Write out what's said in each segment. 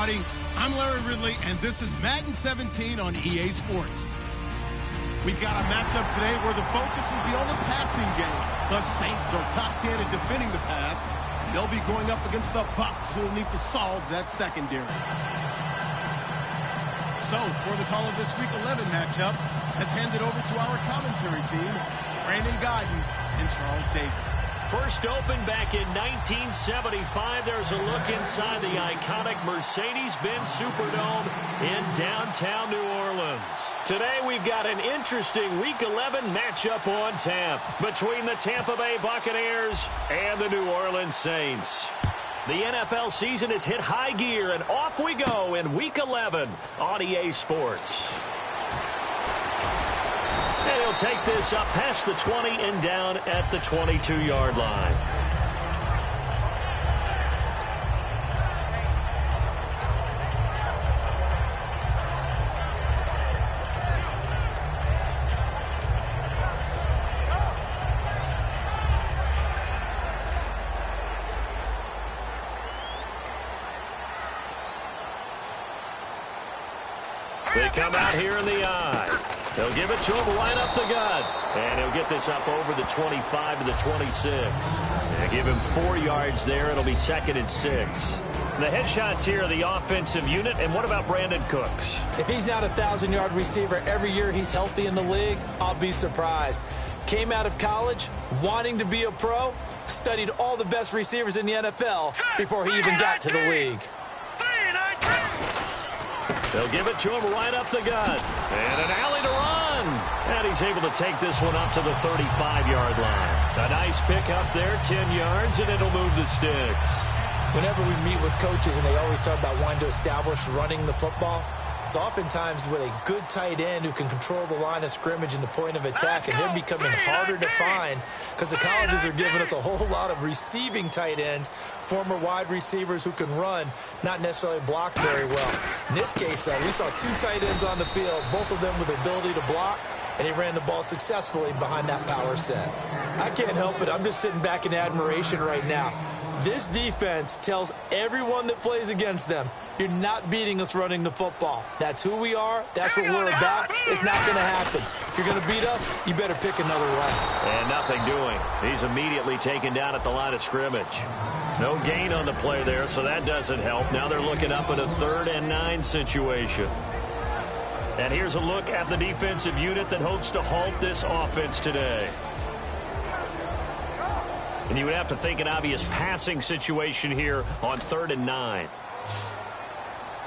everybody. I'm Larry Ridley, and this is Madden 17 on EA Sports. We've got a matchup today where the focus will be on the passing game. The Saints are top 10 at defending the pass. They'll be going up against the Bucs, who will need to solve that secondary. So, for the call of this Week 11 matchup, let's hand it over to our commentary team, Brandon Godden and Charles Davis. First opened back in 1975. There's a look inside the iconic Mercedes-Benz Superdome in downtown New Orleans. Today we've got an interesting Week 11 matchup on tap between the Tampa Bay Buccaneers and the New Orleans Saints. The NFL season has hit high gear, and off we go in Week 11 on EA Sports. And he'll take this up past the 20 and down at the 22-yard line. They come out here in the eye. They'll give it to him right up the gut. And he'll get this up over the 25 to the 26. They'll give him 4 yards there. It'll be 2nd and 6. The headshots here are the offensive unit. And what about Brandon Cooks? If he's not a 1,000-yard receiver every year he's healthy in the league, I'll be surprised. Came out of college wanting to be a pro, studied all the best receivers in the NFL before he even got to the league. They'll give it to him right up the gut. And an alley to run. And he's able to take this one up to the 35-yard line. A nice pick up there, 10 yards, and it'll move the sticks. Whenever we meet with coaches and they always talk about wanting to establish running the football, it's oftentimes with a good tight end who can control the line of scrimmage and the point of attack, and they're becoming harder to find because the colleges are giving us a whole lot of receiving tight ends, former wide receivers who can run, not necessarily block very well. In this case, though, we saw 2 tight ends on the field, both of them with the ability to block, and he ran the ball successfully behind that power set. I can't help it. I'm just sitting back in admiration right now. This defense tells everyone that plays against them, you're not beating us running the football. That's who we are. That's what we're about. It's not going to happen. If you're going to beat us, you better pick another way. And nothing doing. He's immediately taken down at the line of scrimmage. No gain on the play there, so that doesn't help. Now they're looking up at a 3rd and 9 situation. And here's a look at the defensive unit that hopes to halt this offense today. And you would have to think an obvious passing situation here on 3rd and 9.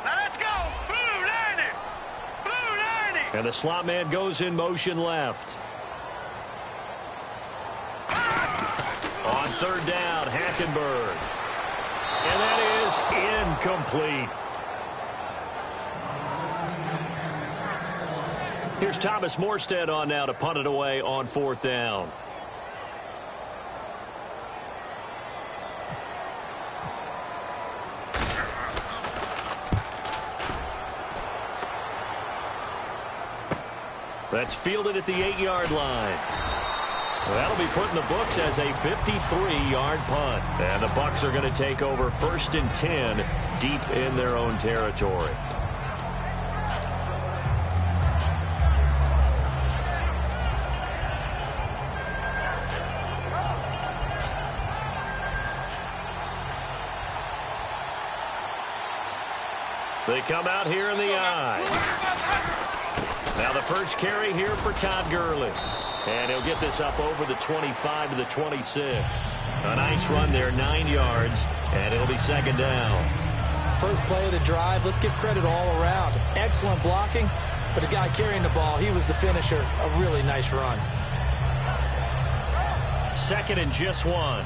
Let's go! Blue 90! Blue 90! And the slot man goes in motion left. On 3rd down, Hackenberg. And that is incomplete. Here's Thomas Morstead on now to punt it away on 4th down. That's fielded at the 8-yard line. That'll be put in the books as a 53-yard punt. And the Bucs are going to take over 1st and 10 deep in their own territory. They come out here in the eye. Now the first carry here for Todd Gurley. And he'll get this up over the 25 to the 26. A nice run there, 9 yards, and it'll be 2nd down. First play of the drive, let's give credit all around. Excellent blocking, but the guy carrying the ball, he was the finisher. A really nice run. 2nd and just 1.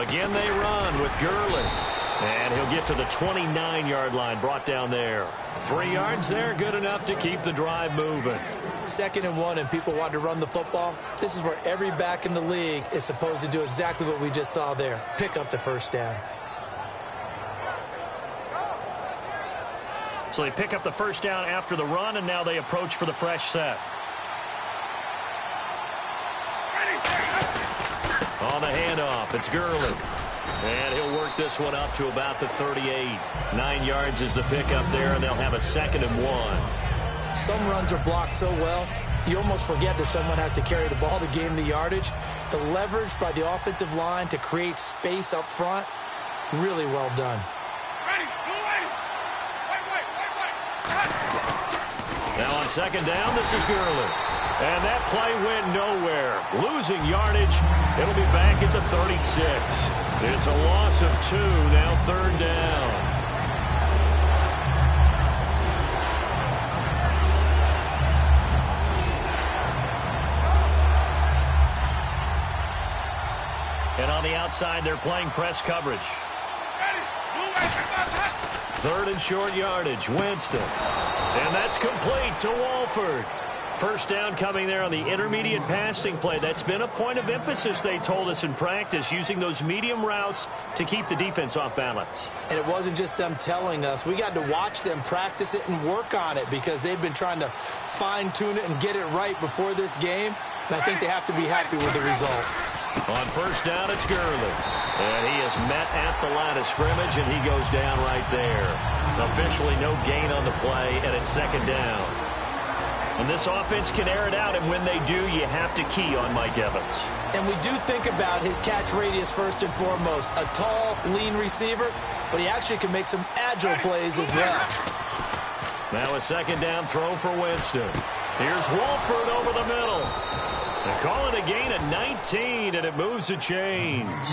Again they run with Gurley. And he'll get to the 29-yard line, brought down there. 3 yards there, good enough to keep the drive moving. 2nd and 1, and people want to run the football. This is where every back in the league is supposed to do exactly what we just saw there. Pick up the 1st down. So they pick up the 1st down after the run, and now they approach for the fresh set. On the handoff, it's Gurley. And he'll work this one up to about the 38. 9 yards is the pickup there, and they'll have a 2nd and 1. Some runs are blocked so well, you almost forget that someone has to carry the ball to gain the yardage. The leverage by the offensive line to create space up front, really well done. Now on 2nd down, this is Gurley. And that play went nowhere. Losing yardage. It'll be back at the 36. It's a loss of 2, now 3rd down. And on the outside, they're playing press coverage. 3rd and short yardage, Winston. And that's complete to Walford. First down coming there on the intermediate passing play. That's been a point of emphasis, they told us in practice, using those medium routes to keep the defense off balance. And it wasn't just them telling us. We got to watch them practice it and work on it because they've been trying to fine-tune it and get it right before this game. And I think they have to be happy with the result. On first down, it's Gurley. And he is met at the line of scrimmage, and he goes down right there. Officially no gain on the play, and it's 2nd down. And this offense can air it out, and when they do, you have to key on Mike Evans. And we do think about his catch radius first and foremost. A tall, lean receiver, but he actually can make some agile plays as well. Now a 2nd down throw for Winston. Here's Walford over the middle. They call it a gain of 19, and it moves the chains.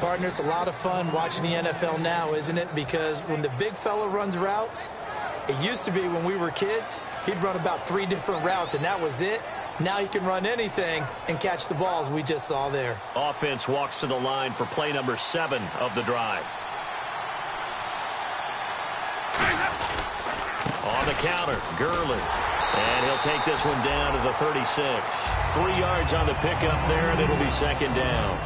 Partner, it's a lot of fun watching the NFL now, isn't it? Because when the big fella runs routes, it used to be when we were kids, he'd run about 3 different routes, and that was it. Now he can run anything and catch the balls we just saw there. Offense walks to the line for play number 7 of the drive. On the counter, Gurley. And he'll take this one down to the 36. 3 yards on the pickup there, and it'll be 2nd down.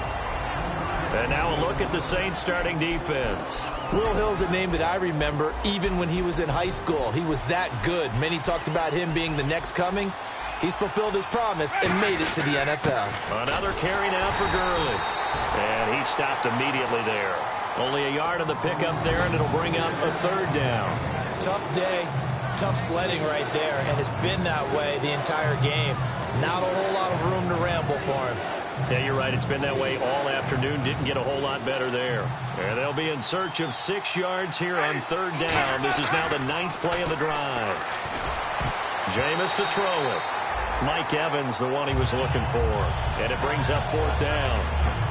And now a look at the Saints starting defense. Will Hill's a name that I remember even when he was in high school. He was that good. Many talked about him being the next coming. He's fulfilled his promise and made it to the NFL. Another carry now for Gurley. And he stopped immediately there. Only a yard on the pickup there, and it'll bring up a 3rd down. Tough day. Tough sledding right there, and it's been that way the entire game. Not a whole lot of room to ramble for him. Yeah, you're right. It's been that way all afternoon. Didn't get a whole lot better there. And they'll be in search of 6 yards here on 3rd down. This is now the 9th play of the drive. Jameis to throw it. Mike Evans, the one he was looking for. And it brings up 4th down.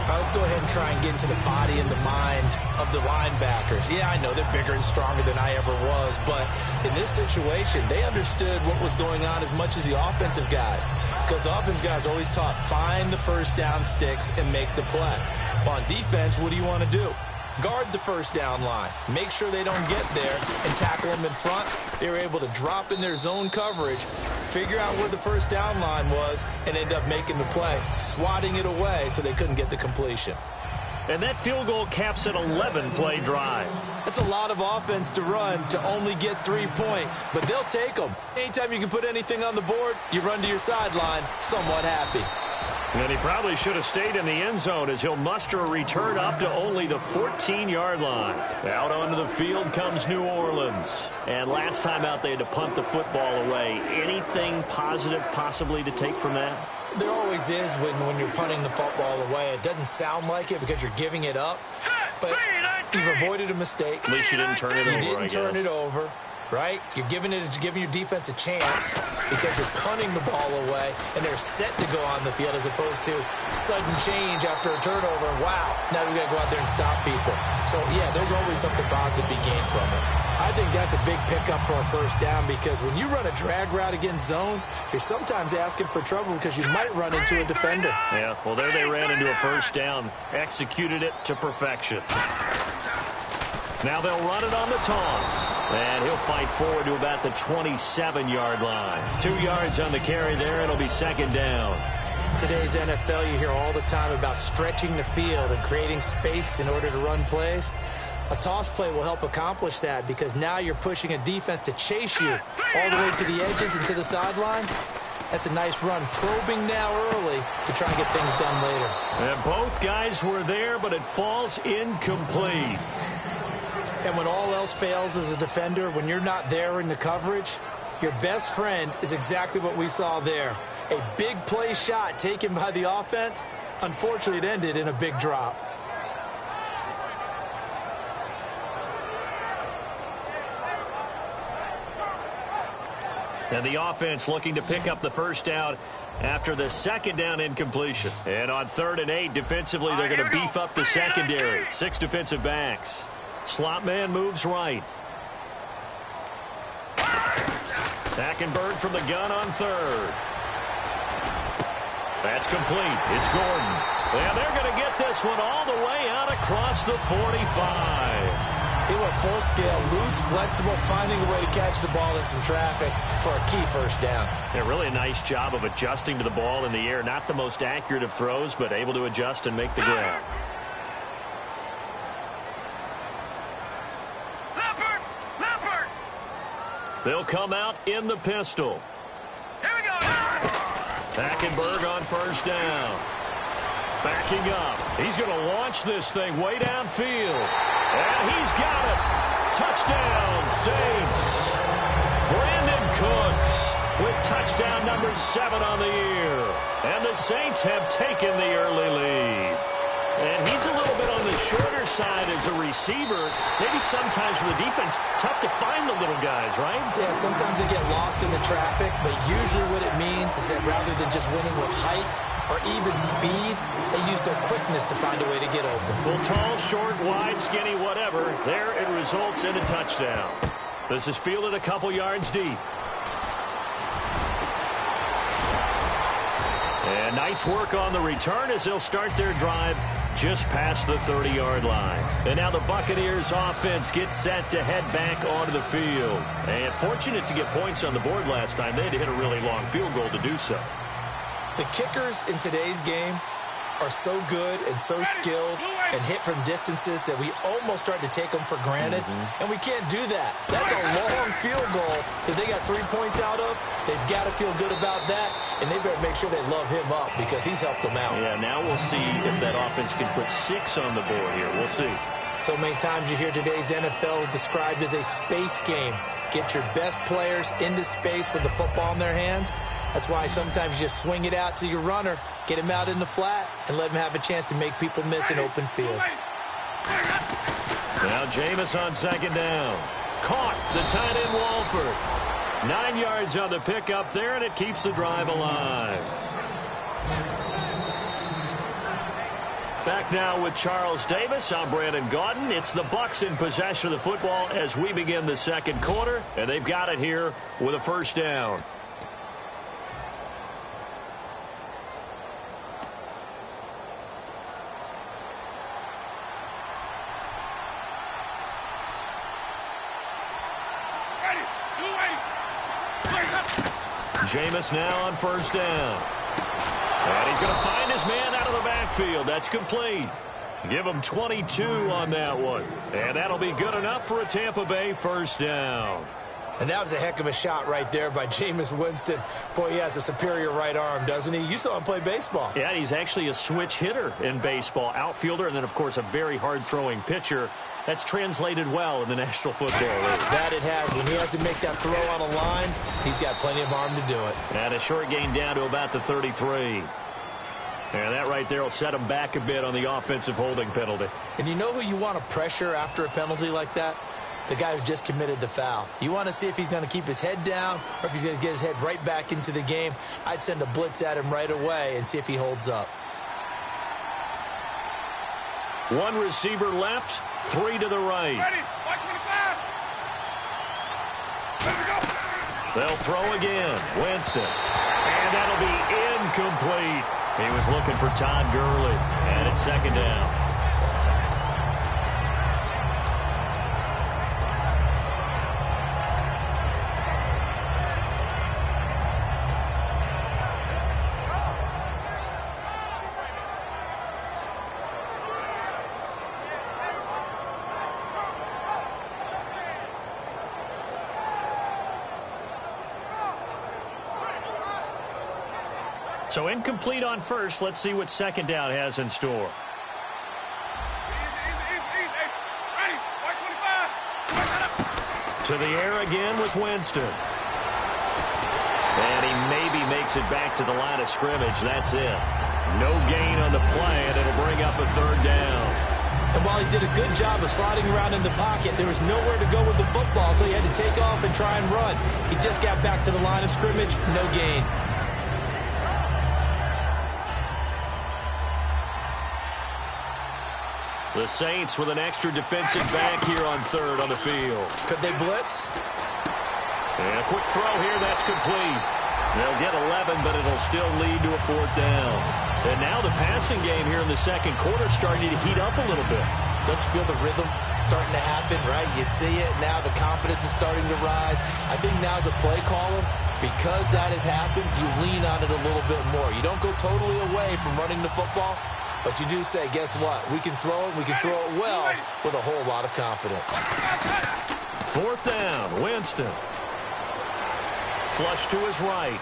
Let's go ahead and try and get into the body and the mind of the linebackers. Yeah, I know they're bigger and stronger than I ever was, but in this situation, they understood what was going on as much as the offensive guys. Because the offensive guys always taught, find the first down sticks and make the play. On defense, what do you want to do? Guard the first down line. Make sure they don't get there and tackle them in front. They were able to drop in their zone coverage, figure out where the first down line was, and end up making the play, swatting it away so they couldn't get the completion. And that field goal caps an 11-play drive. That's a lot of offense to run to only get 3 points, but they'll take them. Anytime you can put anything on the board, you run to your sideline somewhat happy. And he probably should have stayed in the end zone as he'll muster a return up to only the 14-yard line. Out onto the field comes New Orleans. And last time out, they had to punt the football away. Anything positive possibly to take from that? There always is when you're punting the football away. It doesn't sound like it because you're giving it up. But you've avoided a mistake. At least you didn't turn it over, You didn't turn it over. Right? You're giving your defense a chance because you're punting the ball away and they're set to go on the field as opposed to sudden change after a turnover. Wow, now we got to go out there and stop people. So, yeah, there's always something positive to be gained from it. I think that's a big pickup for a first down because when you run a drag route against zone, you're sometimes asking for trouble because you might run into a defender. Yeah, well, there they ran into a first down, executed it to perfection. Now they'll run it on the toss. And he'll fight forward to about the 27-yard line. 2 yards on the carry there. It'll be 2nd down. Today's NFL, you hear all the time about stretching the field and creating space in order to run plays. A toss play will help accomplish that because now you're pushing a defense to chase you all the way to the edges and to the sideline. That's a nice run, probing now early to try and get things done later. And both guys were there, but it falls incomplete. And when all else fails as a defender, when you're not there in the coverage, your best friend is exactly what we saw there. A big play shot taken by the offense. Unfortunately, it ended in a big drop. And the offense looking to pick up the first down after the second down incompletion. And on 3rd and 8, defensively, they're going to beef up the secondary. 6 defensive backs. Slot man moves right. Hackenberg from the gun on 3rd. That's complete. It's Gordon. And they're going to get this one all the way out across the 45. He went full scale, loose, flexible, finding a way to catch the ball in some traffic for a key first down. Yeah, really a nice job of adjusting to the ball in the air. Not the most accurate of throws, but able to adjust and make the grab. Leopard! They'll come out in the pistol. Here we go. Hackenberg on first down. Backing up. He's going to launch this thing way downfield. And he's got it. Touchdown, Saints. Brandon Cooks with touchdown number 7 on the year. And the Saints have taken the early lead. And he's a little bit on the shorter side as a receiver. Maybe sometimes for the defense, tough to find the little guys, right? Yeah, sometimes they get lost in the traffic, but usually what it means is that rather than just winning with height or even speed, they use their quickness to find a way to get open. Well, tall, short, wide, skinny, whatever, there it results in a touchdown. This is fielded a couple yards deep. And nice work on the return as they'll start their drive just past the 30-yard line. And now the Buccaneers offense gets set to head back onto the field. And fortunate to get points on the board last time. They had to hit a really long field goal to do so. The kickers in today's game are so good and so skilled and hit from distances that we almost start to take them for granted. And we can't do that. That's a long field goal that they got 3 points out of. They've got to feel good about that, and they better make sure they love him up because he's helped them out. Yeah, now we'll see if that offense can put 6 on the board here. We'll see. So many times you hear today's NFL described as a space game. Get your best players into space with the football in their hands. That's why sometimes you swing it out to your runner, get him out in the flat, and let him have a chance to make people miss an open field. Now Jameis on second down. Caught the tight end Walford. 9 yards on the pickup there, and it keeps the drive alive. Back now with Charles Davis. I'm Brandon Gaudin. It's the Bucs in possession of the football as we begin the second quarter, and they've got it here with a first down. Jameis now on first down. And he's going to find his man out of the backfield. That's complete. Give him 22 on that one. And that'll be good enough for a Tampa Bay first down. And that was a heck of a shot right there by Jameis Winston. Boy, he has a superior right arm, doesn't he? You saw him play baseball. Yeah, he's actually a switch hitter in baseball. Outfielder and then, of course, a very hard-throwing pitcher. That's translated well in the National Football League. That it has. When he has to make that throw on a line, he's got plenty of arm to do it. And a short gain down to about the 33. And that right there will set him back a bit on the offensive holding penalty. And you know who you want to pressure after a penalty like that? The guy who just committed the foul. You want to see if he's going to keep his head down or if he's going to get his head right back into the game. I'd send a blitz at him right away and see if he holds up. One receiver left, 3 to the right. Ready, 525. They'll throw again. Winston. And that'll be incomplete. He was looking for Todd Gurley. And it's second down. So incomplete on first. Let's see what second down has in store. To the air again with Winston. And he maybe makes it back to the line of scrimmage. That's it. No gain on the play, and it'll bring up a third down. And while he did a good job of sliding around in the pocket, there was nowhere to go with the football, so he had to take off and try and run. He just got back to the line of scrimmage, no gain. The Saints with an extra defensive back here on third on the field. Could they blitz? And a quick throw here, that's complete. They'll get 11, but it'll still lead to a fourth down. And now the passing game here in the second quarter starting to heat up a little bit. Don't you feel the rhythm starting to happen, right? You see it now, the confidence is starting to rise. I think now as a play caller, because that has happened, you lean on it a little bit more. You don't go totally away from running the football, but you do say, guess what? We can throw it, we can throw it well with a whole lot of confidence. Fourth down, Winston. Flush to his right.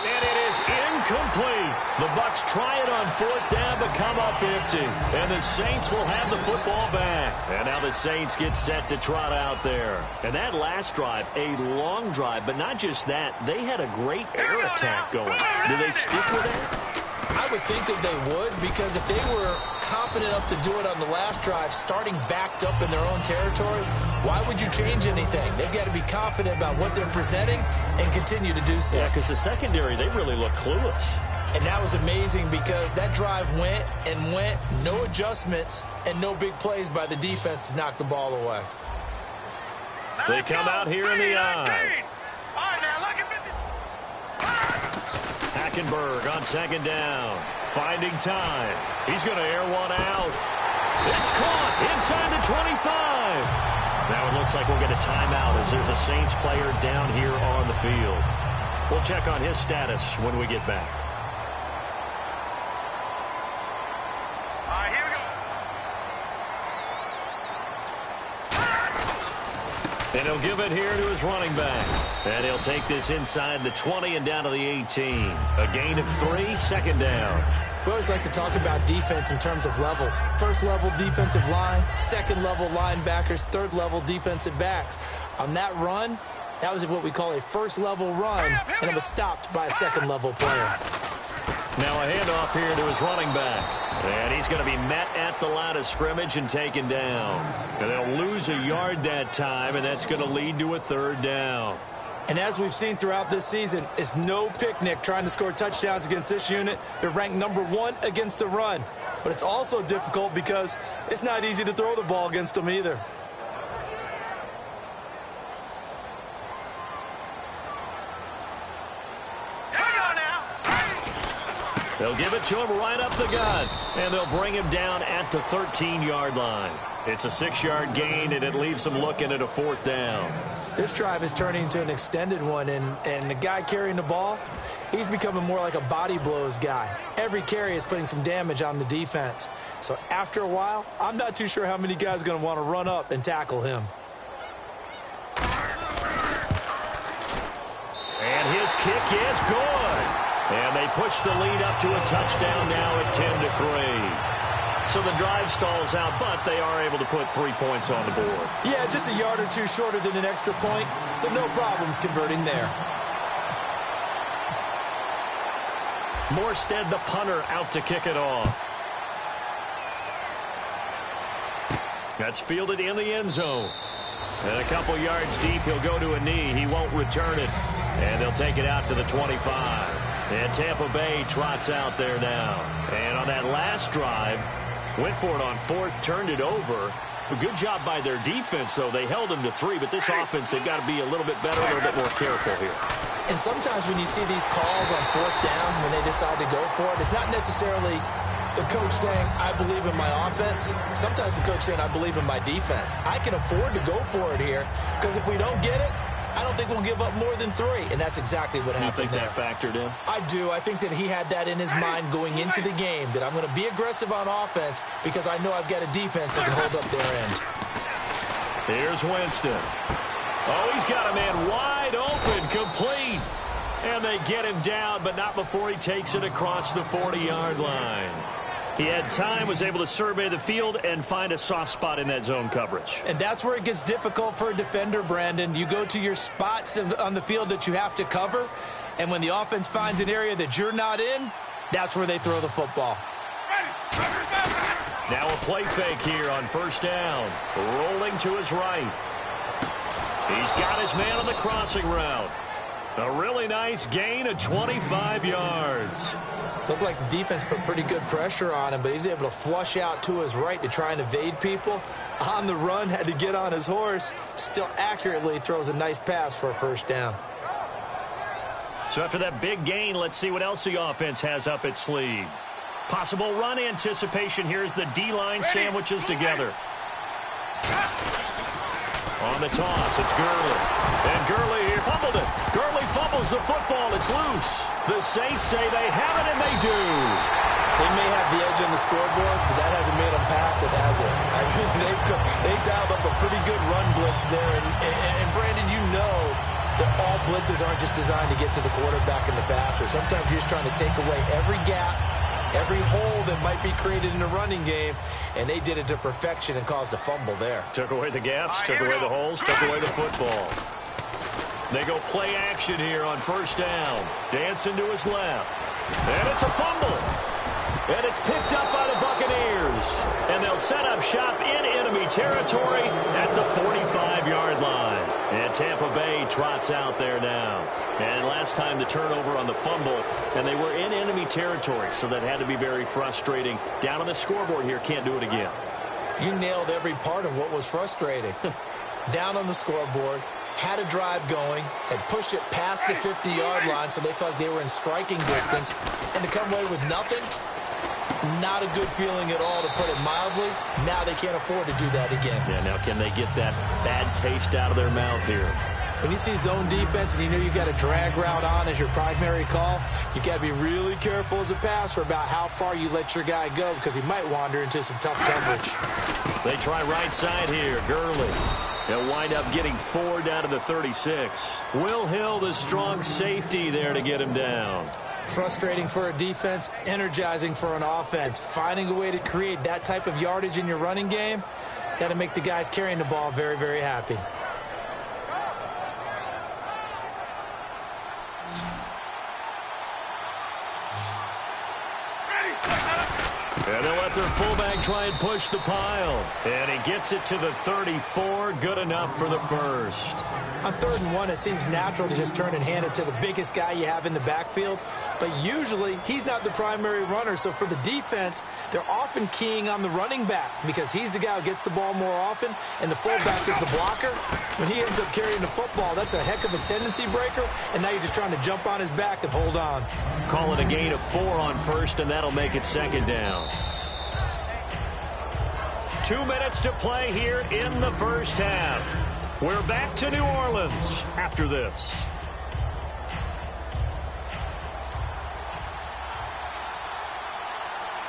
And it is incomplete. The Bucs try it on fourth down, but come up empty. And the Saints will have the football back. And now the Saints get set to trot out there. And that last drive, a long drive, but not just that. They had a great air attack going. Do they stick with that? I would think that they would, because if they were competent enough to do it on the last drive, starting backed up in their own territory, why would you change anything? They've got to be confident about what they're presenting and continue to do so. Yeah, because the secondary, they really look clueless. And that was amazing because that drive went and went, no adjustments, and no big plays by the defense to knock the ball away. They come out here in the eye. Hackenberg on second down. Finding time. He's going to air one out. It's caught inside the 25. Now it looks like we'll get a timeout as there's a Saints player down here on the field. We'll check on his status when we get back. And he'll give it here to his running back. And he'll take this inside the 20 and down to the 18. A gain of 3, second down. We always like to talk about defense in terms of levels. First level defensive line, second level linebackers, third level defensive backs. On that run, that was what we call a first level run, and it was stopped by a second level player. Now a handoff here to his running back. And he's going to be met at the line of scrimmage and taken down. And they'll lose a yard that time, and that's going to lead to a third down. And as we've seen throughout this season, it's no picnic trying to score touchdowns against this unit. They're ranked number 1 against the run. But it's also difficult because it's not easy to throw the ball against them either. They'll give it to him right up the gut, and they'll bring him down at the 13-yard line. It's a 6-yard gain, and it leaves them looking at a fourth down. This drive is turning into an extended one, and the guy carrying the ball, he's becoming more like a body blows guy. Every carry is putting some damage on the defense. So after a while, I'm not too sure how many guys are going to want to run up and tackle him. And his kick is good. And they push the lead up to a touchdown now at 10-3. So the drive stalls out, but they are able to put 3 points on the board. Yeah, just a yard or two shorter than an extra point, so no problems converting there. Morstead, the punter, out to kick it off. That's fielded in the end zone. And a couple yards deep, he'll go to a knee. He won't return it. And they'll take it out to the 25. And Tampa Bay trots out there now. And on that last drive, went for it on fourth, turned it over. A good job by their defense, though. They held them to 3, but this offense, they've got to be a little bit better, a little bit more careful here. And sometimes when you see these calls on fourth down, when they decide to go for it, it's not necessarily the coach saying, I believe in my offense. Sometimes the coach saying, I believe in my defense. I can afford to go for it here, because if we don't get it, I don't think we'll give up more than 3, and that's exactly what happened there. You think that factored in? I do. I think that he had that in his mind going into the game, that I'm going to be aggressive on offense because I know I've got a defense that can hold up their end. Here's Winston. Oh, he's got a man wide open, complete. And they get him down, but not before he takes it across the 40-yard line. He had time, was able to survey the field and find a soft spot in that zone coverage. And that's where it gets difficult for a defender, Brandon. You go to your spots on the field that you have to cover, and when the offense finds an area that you're not in, that's where they throw the football. Now a play fake here on first down. Rolling to his right. He's got his man on the crossing route. A really nice gain of 25 yards. Looked like the defense put pretty good pressure on him, but he's able to flush out to his right to try and evade people. On the run, had to get on his horse. Still accurately throws a nice pass for a first down. So after that big gain, let's see what else the offense has up its sleeve. Possible run anticipation here as the D-line sandwiches together. On the toss, it's Gurley. And Gurley here fumbled it. Gurley fumbles the football. It's loose. The Saints say they have it, and they do. They may have the edge on the scoreboard, but that hasn't made them pass it, has it? I mean, they've dialed up a pretty good run blitz there. And Brandon, you know that all blitzes aren't just designed to get to the quarterback and the passer. Sometimes you're just trying to take away every gap, every hole that might be created in the running game, and they did it to perfection and caused a fumble there. Took away the gaps, took away the holes, took away the football. They go play action here on first down. Dancing to his left. And it's a fumble. And it's picked up by the Buccaneers. And they'll set up shop in enemy territory at the 45-yard line. And Tampa Bay trots out there now. And last time the turnover on the fumble, and they were in enemy territory, so that had to be very frustrating. Down on the scoreboard here, can't do it again. You nailed every part of what was frustrating. Down on the scoreboard, had a drive going, had pushed it past the 50-yard line, so they felt like they were in striking distance, and to come away with nothing, not a good feeling at all, to put it mildly. Now they can't afford to do that again. Yeah, now can they get that bad taste out of their mouth here? When you see zone defense and you know you've got a drag route on as your primary call, you've got to be really careful as a passer about how far you let your guy go, because he might wander into some tough coverage. They try right side here. Gurley. They'll wind up getting 4 down to the 36. Will Hill, the strong safety there to get him down. Frustrating for a defense, energizing for an offense. Finding a way to create that type of yardage in your running game, that'll make the guys carrying the ball very, very happy. And they'll let their fullback try and push the pile. And he gets it to the 34. Good enough for the first. On 3rd and 1, it seems natural to just turn and hand it to the biggest guy you have in the backfield. But usually, he's not the primary runner. So for the defense, they're often keying on the running back because he's the guy who gets the ball more often, and the fullback is the blocker. When he ends up carrying the football, that's a heck of a tendency breaker, and now you're just trying to jump on his back and hold on. Call it a gain of 4 on first, and that'll make it 2nd down. 2 minutes to play here in the first half. We're back to New Orleans after this.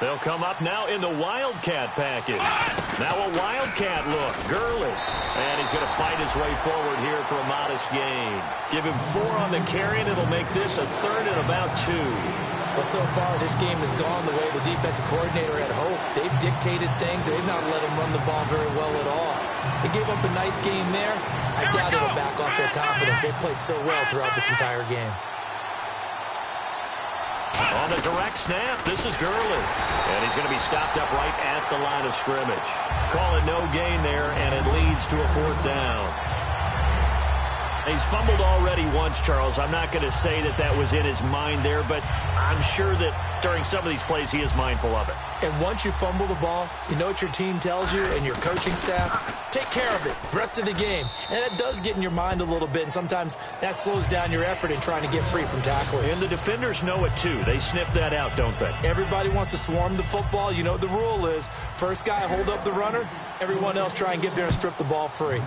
They'll come up now in the Wildcat package. Now a Wildcat look. Gurley. And he's going to fight his way forward here for a modest gain. Give him 4 on the carry, and it'll make this a 3rd and about 2. Well, so far, this game has gone the way the defensive coordinator had hoped. They've dictated things. They've not let him run the ball very well at all. They gave up a nice game there. I doubt it'll back off their confidence. They've played so well throughout this entire game. On the direct snap, this is Gurley. And he's going to be stopped up right at the line of scrimmage. Call it no gain there, and it leads to a 4th down. He's fumbled already once, Charles. I'm not going to say that that was in his mind there, but I'm sure that during some of these plays he is mindful of it. And once you fumble the ball, you know what your team tells you and your coaching staff? Take care of it rest of the game. And that does get in your mind a little bit, and sometimes that slows down your effort in trying to get free from tacklers. And the defenders know it too. They sniff that out, don't they? Everybody wants to swarm the football. You know what the rule is. First guy hold up the runner. Everyone else try and get there and strip the ball free.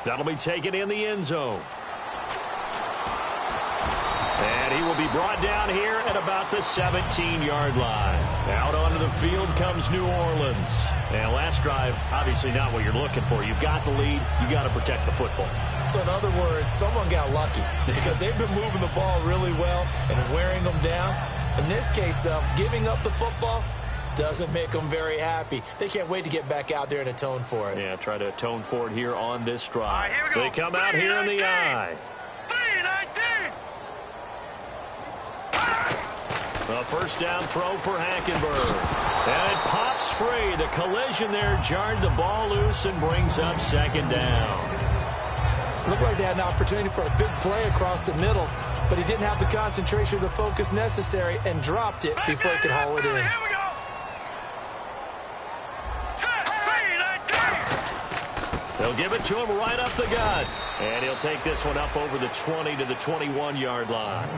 That'll be taken in the end zone. And he will be brought down here at about the 17-yard line. Out onto the field comes New Orleans. And last drive, obviously not what you're looking for. You've got the lead. You got to protect the football. So in other words, someone got lucky because they've been moving the ball really well and wearing them down. In this case, though, giving up the football doesn't make them very happy. They can't wait to get back out there and atone for it. Yeah, try to atone for it here on this drive. Here we go. They come out here in the eye. 3-19. A first down throw for Hackenberg. And it pops free. The collision there jarred the ball loose and brings up second down. Looked like they had an opportunity for a big play across the middle, but he didn't have the concentration or the focus necessary and dropped it before he could haul it in. Here we go. They'll give it to him right up the gut. And he'll take this one up over the 20 to the 21-yard line.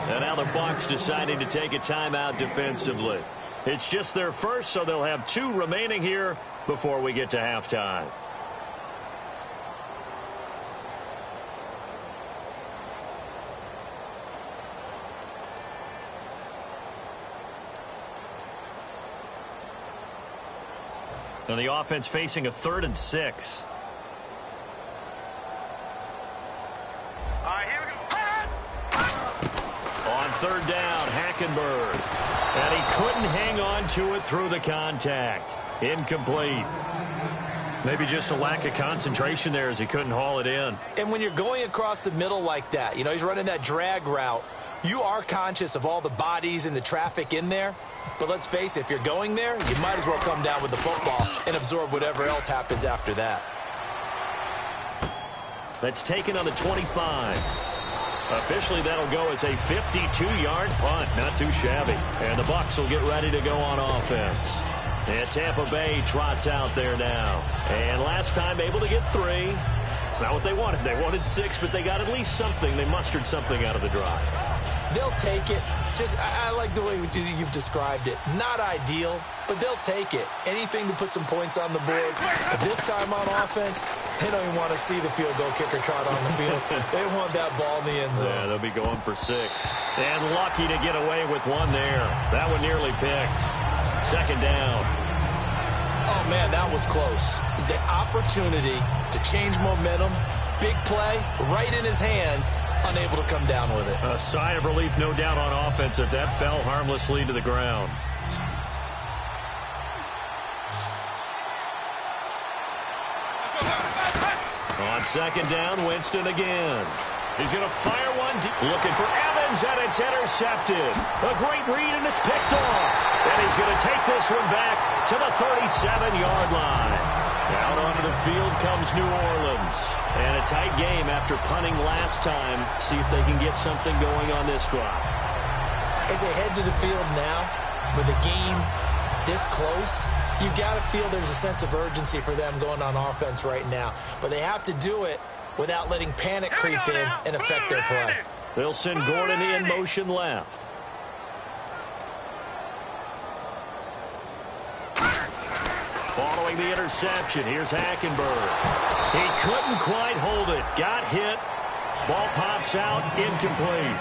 And now the Bucs deciding to take a timeout defensively. It's just their first, so they'll have 2 remaining here before we get to halftime. And the offense facing a 3rd and 6. Here we go. On 3rd down, Hackenberg. And he couldn't hang on to it through the contact. Incomplete. Maybe just a lack of concentration there as he couldn't haul it in. And when you're going across the middle like that, you know, he's running that drag route, you are conscious of all the bodies and the traffic in there. But let's face it, if you're going there, you might as well come down with the football and absorb whatever else happens after that. That's taken on the 25. Officially, that'll go as a 52-yard punt. Not too shabby. And the Bucs will get ready to go on offense. And Tampa Bay trots out there now. And last time able to get 3. It's not what they wanted. They wanted 6, but they got at least something. They mustered something out of the drive. They'll take it. I like the way you've described it. Not ideal, but they'll take it. Anything to put some points on the board. But this time on offense, they don't even want to see the field goal kicker trot on the field. They want that ball in the end zone. Yeah, they'll be going for 6. And lucky to get away with one there. That one nearly picked. 2nd down. Oh, man, that was close. The opportunity to change momentum, big play, right in his hands, unable to come down with it. A sigh of relief, no doubt, on offense if that fell harmlessly to the ground. On 2nd down, Winston again. He's going to fire one deep. Looking for Evans, and it's intercepted. A great read, and it's picked off. And he's going to take this one back to the 37-yard line. Out onto the field comes New Orleans. And a tight game after punting last time. See if they can get something going on this drive. As they head to the field now, with the game this close, you've got to feel there's a sense of urgency for them going on offense right now. But they have to do it without letting panic creep in and affect their play. They'll send Gordon in motion left. Following the interception, here's Hackenberg. He couldn't quite hold it. Got hit. Ball pops out. Incomplete.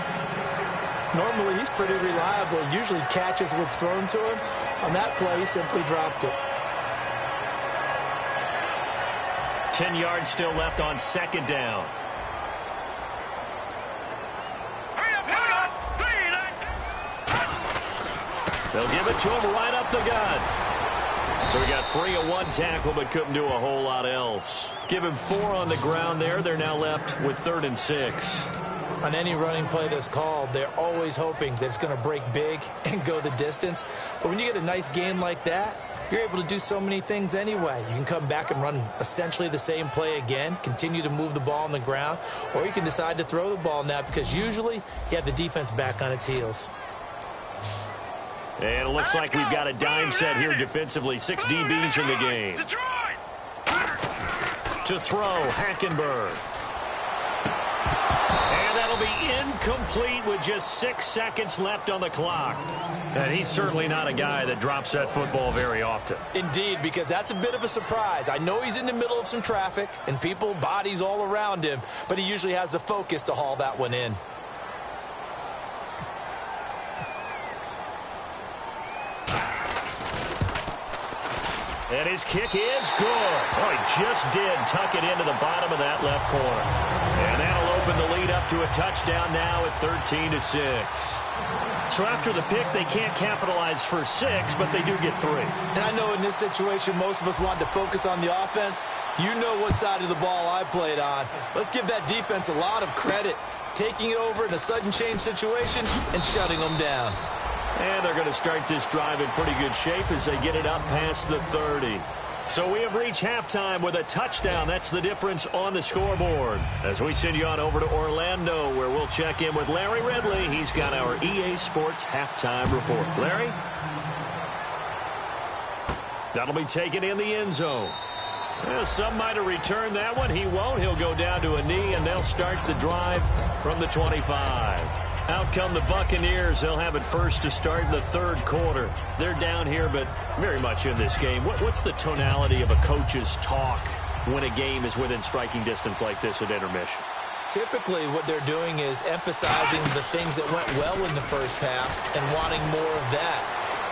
Normally, he's pretty reliable. Usually catches what's thrown to him. On that play, he simply dropped it. 10 yards still left on 2nd down. They'll give it to him right up the gut. So we got 3 of 1 tackle, but couldn't do a whole lot else. Give him 4 on the ground there. They're now left with 3rd and 6. On any running play that's called, they're always hoping that it's going to break big and go the distance. But when you get a nice game like that, you're able to do so many things anyway. You can come back and run essentially the same play again, continue to move the ball on the ground, or you can decide to throw the ball now because usually you have the defense back on its heels. And it looks like we've got a dime set here defensively. 6 DBs in the game. To throw, Hackenberg. And that'll be incomplete with just 6 seconds left on the clock. And he's certainly not a guy that drops that football very often. Indeed, because that's a bit of a surprise. I know he's in the middle of some traffic and people, bodies all around him, but he usually has the focus to haul that one in. And his kick is good. Oh, he just did tuck it into the bottom of that left corner. And that'll open the lead up to a touchdown now at 13-6. So after the pick, they can't capitalize for 6, but they do get 3. And I know in this situation, most of us wanted to focus on the offense. You know what side of the ball I played on. Let's give that defense a lot of credit, taking it over in a sudden change situation and shutting them down. And they're going to start this drive in pretty good shape as they get it up past the 30. So we have reached halftime with a touchdown. That's the difference on the scoreboard. As we send you on over to Orlando, where we'll check in with Larry Ridley. He's got our EA Sports halftime report. Larry? That'll be taken in the end zone. Well, some might have returned that one. He won't. He'll go down to a knee, and they'll start the drive from the 25. Out come the Buccaneers. They'll have it first to start the third quarter. They're down here, but very much in this game. What's the tonality of a coach's talk when a game is within striking distance like this at intermission? Typically, what they're doing is emphasizing the things that went well in the first half and wanting more of that.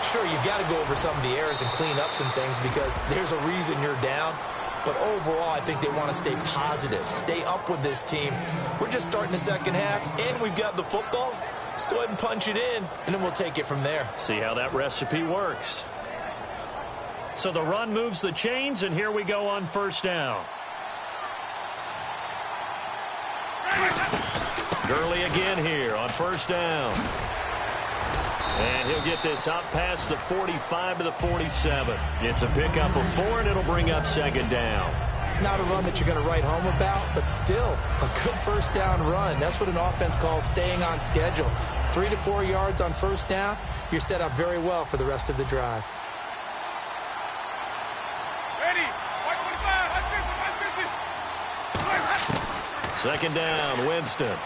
Sure, you've got to go over some of the errors and clean up some things because there's a reason you're down. But overall, I think they want to stay positive, stay up with this team. We're just starting the second half, and we've got the football. Let's go ahead and punch it in, and then we'll take it from there. See how that recipe works. So the run moves the chains, and here we go on first down. Gurley again here on first down. And he'll get this up past the 45 to the 47. It's a pickup of 4, and it'll bring up second down. Not a run that you're going to write home about, but still a good first down run. That's what an offense calls staying on schedule. 3 to 4 yards on first down, you're set up very well for the rest of the drive. Ready. Second down, Winston.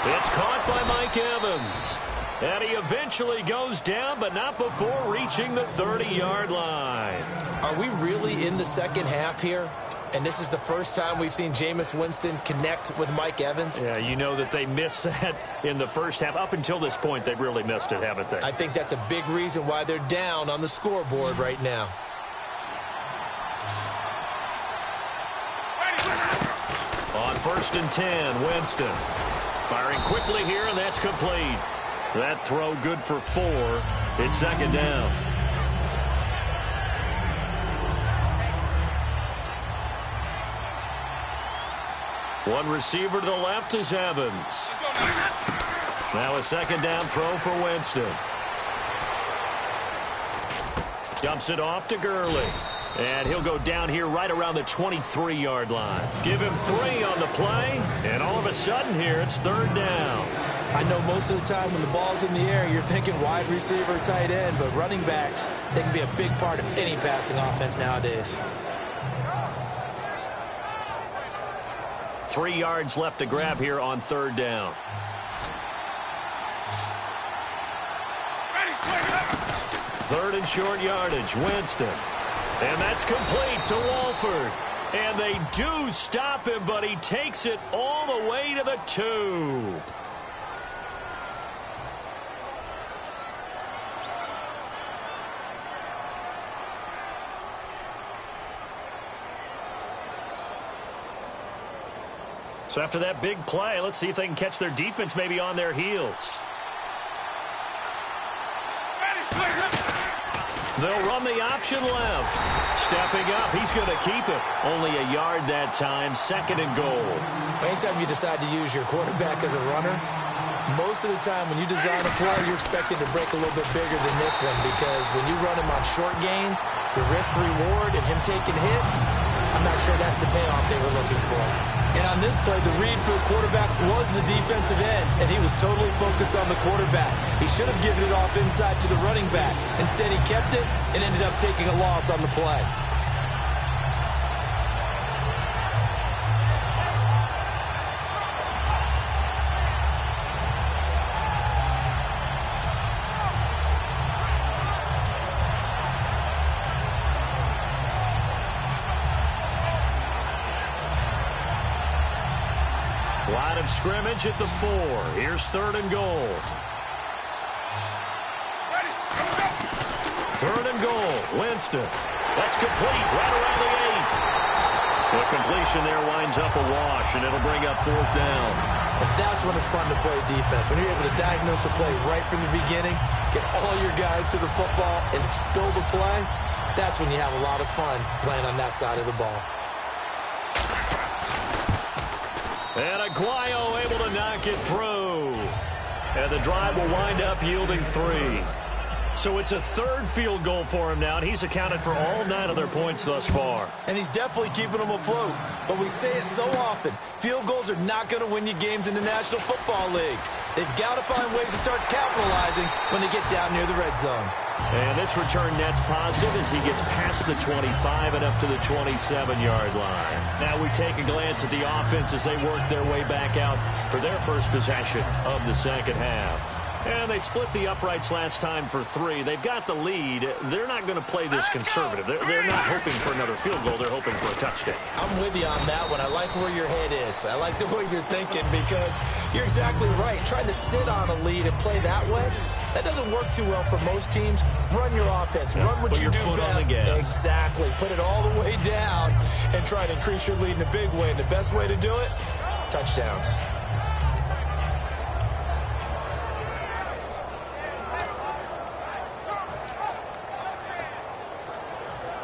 It's caught by Mike Evans. And he eventually goes down, but not before reaching the 30-yard line. Are we really in the second half here? And this is the first time we've seen Jameis Winston connect with Mike Evans? Yeah, you know that they missed that in the first half. Up until this point, they've really missed it, haven't they? I think that's a big reason why they're down on the scoreboard right now. On first and 10, Winston. Firing quickly here, and that's complete. That throw good for 4. It's second down. One receiver to the left is Evans. Now a second down throw for Winston. Dumps it off to Gurley. And he'll go down here right around the 23-yard line. Give him 3 on the play, and all of a sudden here it's third down. I know most of the time when the ball's in the air, you're thinking wide receiver, tight end, but running backs, they can be a big part of any passing offense nowadays. 3 yards left to grab here on third down. Third and short yardage, Winston. And that's complete to Walford. And they do stop him, but he takes it all the way to the 2. So after that big play, let's see if they can catch their defense maybe on their heels. They'll run the option left. Stepping up, he's going to keep it. Only a yard that time, second and goal. Anytime you decide to use your quarterback as a runner, most of the time when you design a play, you're expected to break a little bit bigger than this one because when you run him on short gains, the risk-reward and him taking hits, I'm not sure that's the payoff they were looking for. And on this play, the read for the quarterback was the defensive end, and he was totally focused on the quarterback. He should have given it off inside to the running back. Instead, he kept it and ended up taking a loss on the play. Line of scrimmage at the 4. Here's third and goal. Third and goal. Winston. That's complete right around the 8. The completion there winds up a wash, and it'll bring up fourth down. And that's when it's fun to play defense. When you're able to diagnose a play right from the beginning, get all your guys to the football, and spill the play, that's when you have a lot of fun playing on that side of the ball. And Aguayo able to knock it through. And the drive will wind up yielding 3. So it's a third field goal for him now, and he's accounted for all 9 of their points thus far. And he's definitely keeping them afloat. But we say it so often, field goals are not going to win you games in the National Football League. They've got to find ways to start capitalizing when they get down near the red zone. And this return net's positive as he gets past the 25 and up to the 27-yard line. Now we take a glance at the offense as they work their way back out for their first possession of the second half. And they split the uprights last time for 3. They've got the lead. They're not going to play this conservative. They're not hoping for another field goal. They're hoping for a touchdown. I'm with you on that one. I like where your head is. I like the way you're thinking because you're exactly right. Trying to sit on a lead and play that way, that doesn't work too well for most teams. Run your offense. Run what you do best. Exactly. Put it all the way down and try to increase your lead in a big way. And the best way to do it, touchdowns.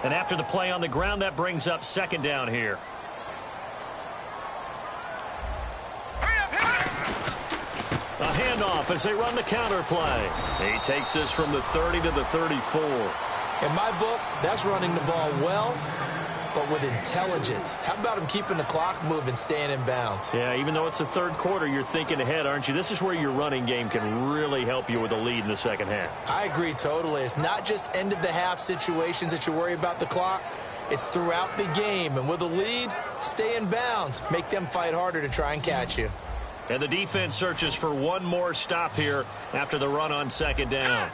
And after the play on the ground, that brings up second down here. A handoff as they run the counter play. He takes this from the 30 to the 34. In my book, that's running the ball well, but with intelligence. How about him keeping the clock moving, staying in bounds? Yeah, even though it's the third quarter, you're thinking ahead, aren't you? This is where your running game can really help you with a lead in the second half. I agree totally. It's not just end-of-the-half situations that you worry about the clock. It's throughout the game. And with a lead, stay in bounds. Make them fight harder to try and catch you. And the defense searches for one more stop here after the run on second down.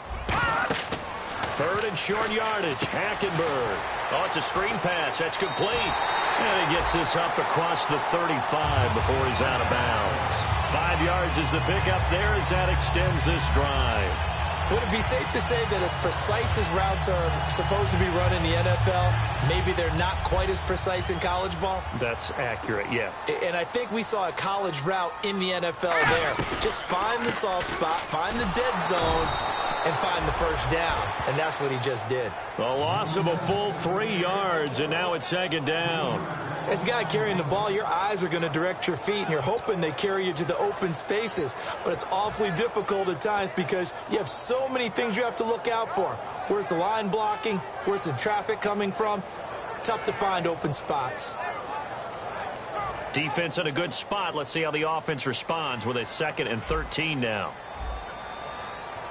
Third and short yardage. Hackenberg. Oh, it's a screen pass. That's complete. And he gets this up across the 35 before he's out of bounds. 5 yards is the pickup there as that extends this drive. Would it be safe to say that as precise as routes are supposed to be run in the NFL, maybe they're not quite as precise in college ball? That's accurate, yeah. And I think we saw a college route in the NFL there. Just find the soft spot, find the dead zone, and find the first down. And that's what he just did. A loss of a full 3 yards, and now it's second down. As a guy carrying the ball, your eyes are going to direct your feet, and you're hoping they carry you to the open spaces. But it's awfully difficult at times because you have so many things you have to look out for. Where's the line blocking? Where's the traffic coming from? Tough to find open spots. Defense in a good spot. Let's see how the offense responds with a 2nd and 13 now.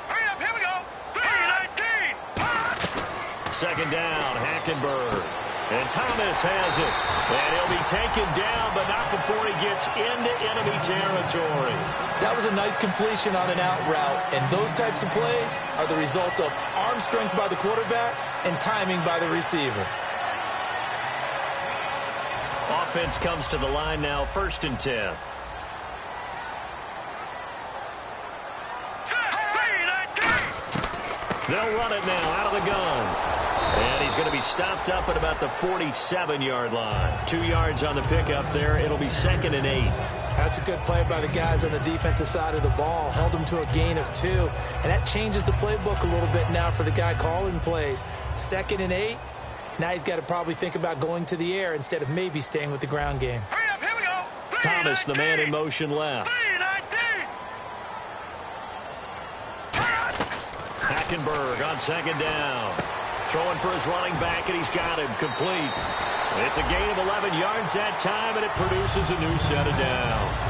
Hurry up, here we go. 3-19. Second down, Hackenberg. And Thomas has it. And he'll be taken down, but not before he gets into enemy territory. That was a nice completion on an out route, and those types of plays are the result of arm strength by the quarterback and timing by the receiver. Offense comes to the line now, 1st and 10. They'll run it now out of the gun. And he's going to be stopped up at about the 47-yard line. 2 yards on the pickup there. It'll be 2nd and 8. That's a good play by the guys on the defensive side of the ball. Held them to a gain of 2. And that changes the playbook a little bit now for the guy calling plays. 2nd and 8. Now he's got to probably think about going to the air instead of maybe staying with the ground game. Hurry up, here we go. Thomas, the man in motion left. 3-19. Hackenberg on second down. Throwing for his running back, and he's got him complete. It's a gain of 11 yards that time, and it produces a new set of downs.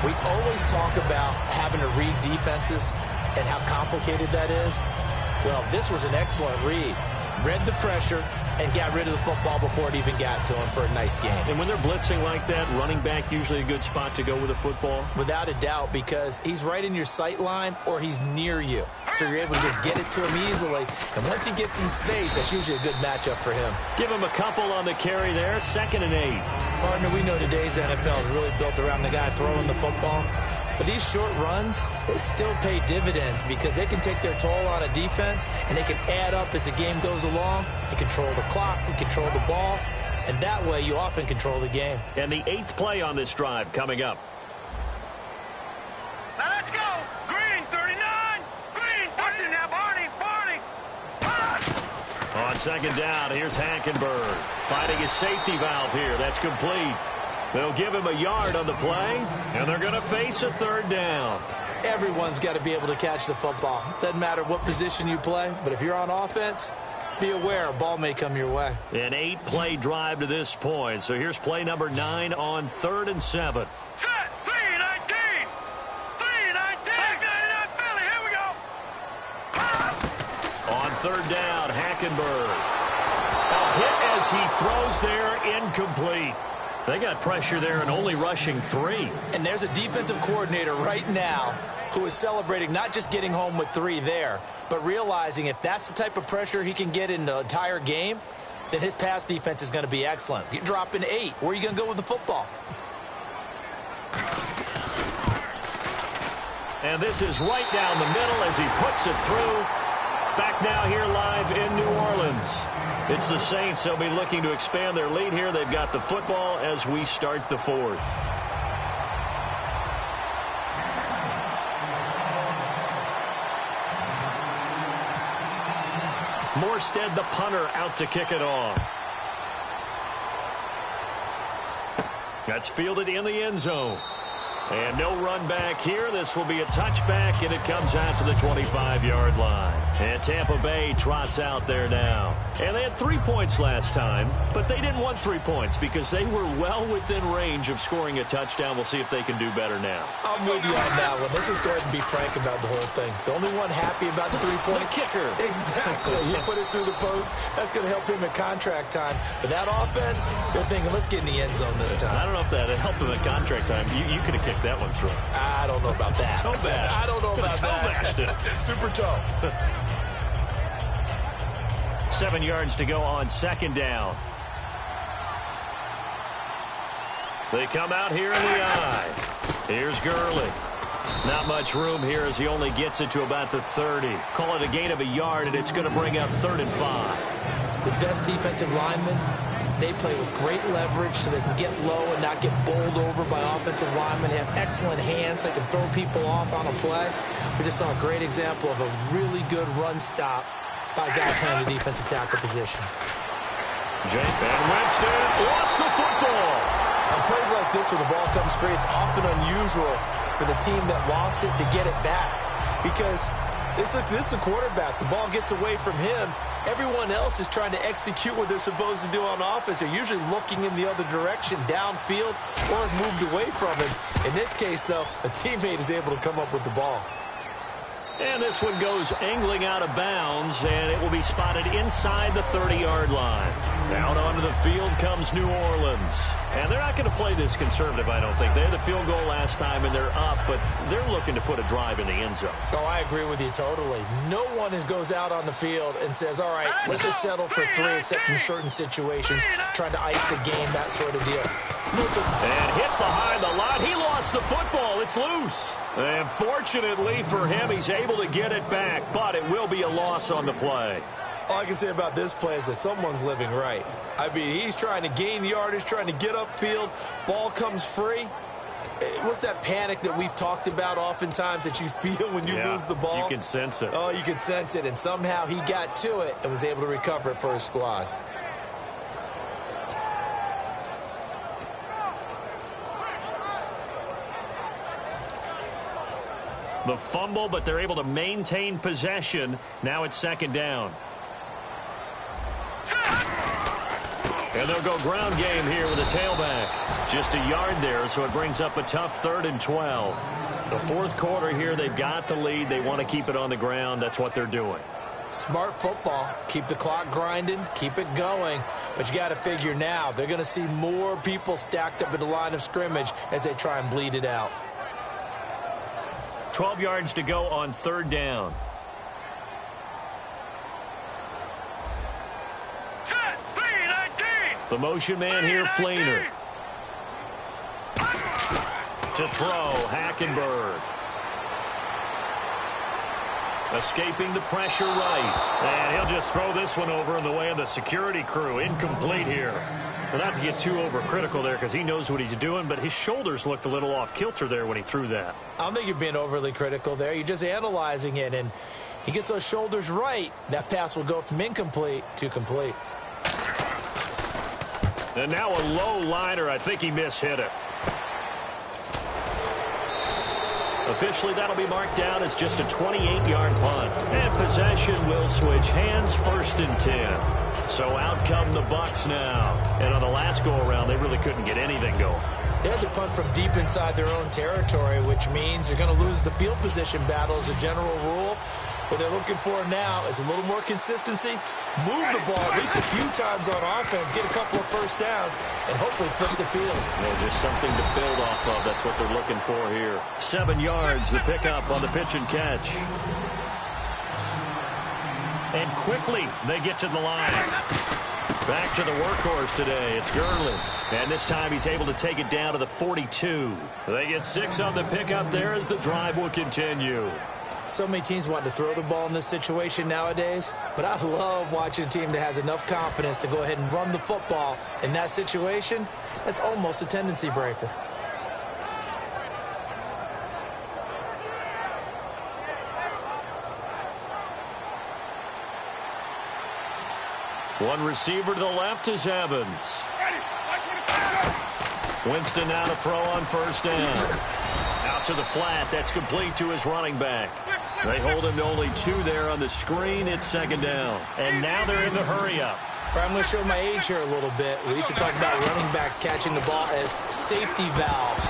We always talk about having to read defenses and how complicated that is. Well, this was an excellent read. Read the pressure and got rid of the football before it even got to him for a nice game. And when they're blitzing like that, running back usually a good spot to go with a football? Without a doubt, because he's right in your sight line or he's near you. So you're able to just get it to him easily. And once he gets in space, that's usually a good matchup for him. Give him a couple on the carry there, 2nd and 8. Partner, we know today's NFL is really built around the guy throwing the football. But these short runs, they still pay dividends because they can take their toll on a defense, and they can add up as the game goes along. They control the clock, they control the ball, and that way you often control the game. And the 8th play on this drive coming up. Now let's go. Green, 39. Green, what's in there, Barney? Barney. On second down, here's Hackenberg finding his safety valve here. That's complete. They'll give him a yard on the play, and they're going to face a 3rd down. Everyone's got to be able to catch the football. Doesn't matter what position you play, but if you're on offense, be aware a ball may come your way. An 8-play drive to this point. So here's play number 9 on 3rd and 7. Set. 3-19. 3-19. Back 99 Philly. Here we go. On 3rd down, Hackenberg. A hit as he throws there, incomplete. They got pressure there and only rushing 3. And there's a defensive coordinator right now who is celebrating not just getting home with 3 there, but realizing if that's the type of pressure he can get in the entire game, then his pass defense is going to be excellent. You're dropping 8. Where are you going to go with the football? And this is right down the middle as he puts it through. Back now here live in New Orleans. It's the Saints. They'll be looking to expand their lead here. They've got the football as we start the 4th. Morstead, the punter, out to kick it off. That's fielded in the end zone. And no run back here. This will be a touchback, and it comes out to the 25-yard line. And Tampa Bay trots out there now. And they had 3 points last time, but they didn't want 3 points because they were well within range of scoring a touchdown. We'll see if they can do better now. I'm with you on that one. Let's just go ahead and be frank about the whole thing. The only one happy about the 3-point. The kicker. Exactly. You put it through the post. That's going to help him at contract time. But that offense, they're thinking, let's get in the end zone this time. I don't know if that helped him at contract time. You could have kicked that one through. I don't know about that. Toe bash. I don't know about that. Toe bashed it. Super toe. 7 yards to go on 2nd down. They come out here in the eye. Here's Gurley. Not much room here as he only gets it to about the 30. Call it a gain of a yard, and it's going to bring up 3rd and 5. The best defensive linemen, they play with great leverage so they can get low and not get bowled over by offensive linemen. They have excellent hands. They can throw people off on a play. We just saw a great example of a really good run stop by a guy playing the defensive tackle position. And Winston lost the football. On plays like this where the ball comes free, it's often unusual for the team that lost it to get it back because this is the quarterback. The ball gets away from him. Everyone else is trying to execute what they're supposed to do on offense. They're usually looking in the other direction, downfield, or have moved away from him. In this case, though, a teammate is able to come up with the ball. And this one goes angling out of bounds, and it will be spotted inside the 30-yard line. Out onto the field comes New Orleans. And they're not going to play this conservative, I don't think. They had the field goal last time, and they're up, but they're looking to put a drive in the end zone. Oh, I agree with you totally. No one goes out on the field and says, all right, let's just settle for 3, except in certain situations, trying to ice a game, that sort of deal. Listen. And hit behind the line. He lost the football. It's loose. And fortunately for him, he's able to get it back, but it will be a loss on the play. All I can say about this play is that someone's living right. I mean, he's trying to gain yardage, trying to get upfield. Ball comes free. What's that panic that we've talked about oftentimes that you feel when you lose the ball? You can sense it. Oh, you can sense it. And somehow he got to it and was able to recover it for his squad. The fumble, but they're able to maintain possession. Now it's 2nd down. And they'll go ground game here with a tailback. Just a yard there, so it brings up a tough 3rd and 12. The 4th quarter here, they've got the lead. They want to keep it on the ground. That's what they're doing. Smart football. Keep the clock grinding. Keep it going. But you got to figure now, they're going to see more people stacked up at the line of scrimmage as they try and bleed it out. 12 yards to go on 3rd down. Set. 3-19. The motion man here, Flainer. To throw, Hackenberg. Escaping the pressure right. And he'll just throw this one over in the way of the security crew. Incomplete here. Well, not to get too overcritical there because he knows what he's doing, but his shoulders looked a little off kilter there when he threw that. I don't think you're being overly critical there. You're just analyzing it, and he gets those shoulders right. That pass will go from incomplete to complete. And now a low liner. I think he mishit it. Officially, that'll be marked down as just a 28-yard punt. And possession will switch hands, 1st and 10. So out come the Bucs now. And on the last go-around, they really couldn't get anything going. They had to punt from deep inside their own territory, which means you're going to lose the field position battle as a general rule. What they're looking for now is a little more consistency, move the ball at least a few times on offense, get a couple of first downs, and hopefully flip the field. Yeah, just something to build off of. That's what they're looking for here. 7 yards, the pickup on the pitch and catch. And quickly, they get to the line. Back to the workhorse today. It's Gurley. And this time he's able to take it down to the 42. They get 6 on the pickup there as the drive will continue. So many teams want to throw the ball in this situation nowadays, but I love watching a team that has enough confidence to go ahead and run the football. In that situation, that's almost a tendency breaker. One receiver to the left is Evans. Winston now to throw on 1st down. Out to the flat. That's complete to his running back. They hold him to only 2 there on the screen. It's 2nd down. And now they're in the hurry-up. I'm going to show my age here a little bit. We used to talk about running backs catching the ball as safety valves.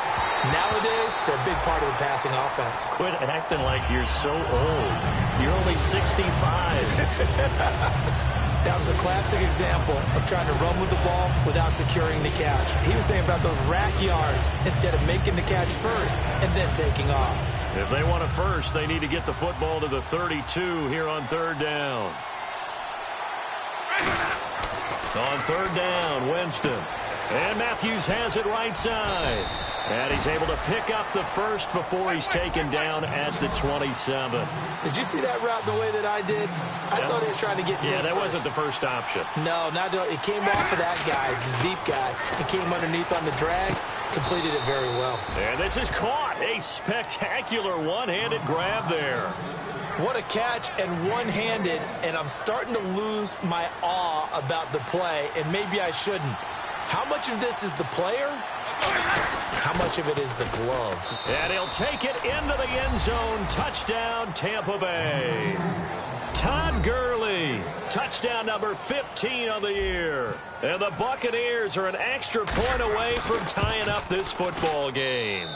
Nowadays, they're a big part of the passing offense. Quit acting like you're so old. You're only 65. That was a classic example of trying to run with the ball without securing the catch. He was thinking about those rack yards instead of making the catch first and then taking off. If they want it first, they need to get the football to the 32 here on 3rd down. On 3rd down, Winston. And Matthews has it right side. And he's able to pick up the first before he's taken down at the 27. Did you see that route the way that I did? I thought he was trying to get deep. Yeah, that first. wasn't the first option. No, not it came off of that guy, the deep guy. It came underneath on the drag, completed it very well. And this is caught. A spectacular one-handed grab there. What a catch and one-handed, and I'm starting to lose my awe about the play, and maybe I shouldn't. How much of this is the player? How much of it is the glove? And he'll take it into the end zone. Touchdown, Tampa Bay. Todd Gurley, touchdown number 15 on the year. And the Buccaneers are an extra point away from tying up this football game.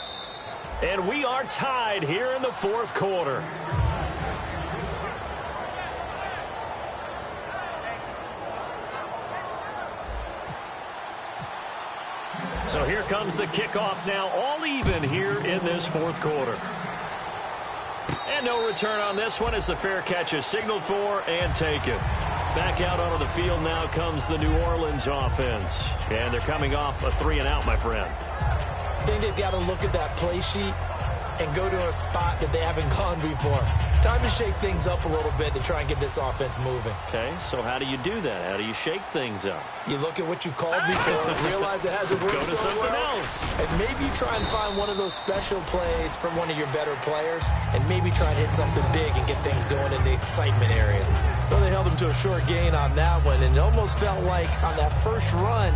And we are tied here in the 4th quarter. So here comes the kickoff now, all even here in this 4th quarter. And no return on this one as the fair catch is signaled for and taken. Back out onto the field now comes the New Orleans offense. And they're coming off a 3-and-out, my friend. I think they've got to look at that play sheet and go to a spot that they haven't gone before. Time to shake things up a little bit to try and get this offense moving. Okay, so how do you do that? How do you shake things up? You look at what you've called before, realize it hasn't worked Go to so something well, else. and maybe try and find one of those special plays from one of your better players, and maybe try and hit something big and get things going in the excitement area. Well, they held him to a short gain on that one, and it almost felt like on that first run,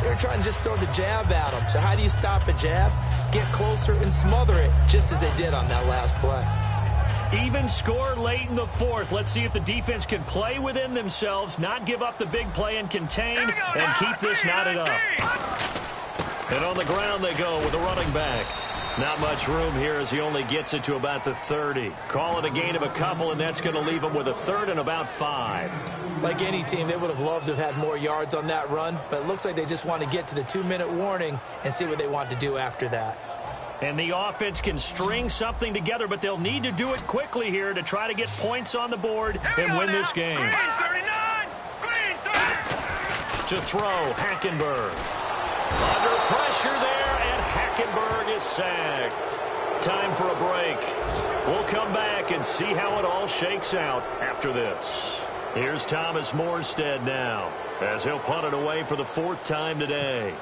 they were trying to just throw the jab at him. So how do you stop a jab? Get closer and smother it, just as they did on that last play. Even score late in the 4th. Let's see if the defense can play within themselves, not give up the big play and contain, and keep this knotted up. And on the ground they go with the running back. Not much room here as he only gets it to about the 30. Call it a gain of a couple, and that's going to leave him with a 3rd and about 5. Like any team, they would have loved to have had more yards on that run, but it looks like they just want to get to the 2-minute warning and see what they want to do after that. And the offense can string something together, but they'll need to do it quickly here to try to get points on the board and win this game. Green 39! Green 30! To throw, Hackenberg. Under pressure there, and Hackenberg is sacked. Time for a break. We'll come back and see how it all shakes out after this. Here's Thomas Morstead now, as he'll punt it away for the 4th time today.